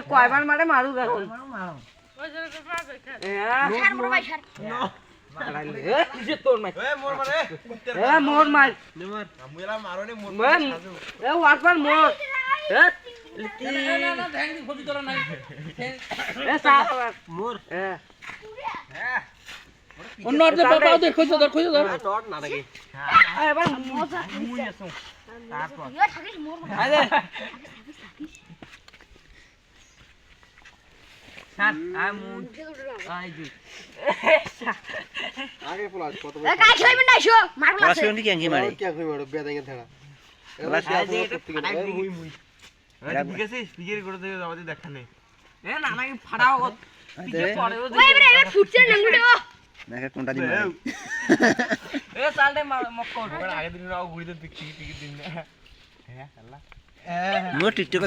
কয়বার মারে মারুক এখন মোর মার মোর অন্য আর বাবা ওদের কইছো ধর টট না নাকি এবার মজা মুই আছো তারপর আরে স্যার আই মুই আই জি আগে প্লাস কত এ কাই খাইবেন না শো মারলা আছে রাশি কি মারে কি খাই মারো বেদাঙ্গে থাকা মুই মুই ঠিক আছে স্পিকার করে দেবে আমাদের দেখা নেই এ না না ফাড়াও পিছে পড়েও ওই এবার ফুটছে নাঙ্গুড়ে ও দেখা কোনটা দি মারে এ চালতে মক্কর আগে দিন ঘুরিতে টিকিট দিন না হ্যাঁ আল্লাহ মো টিকটক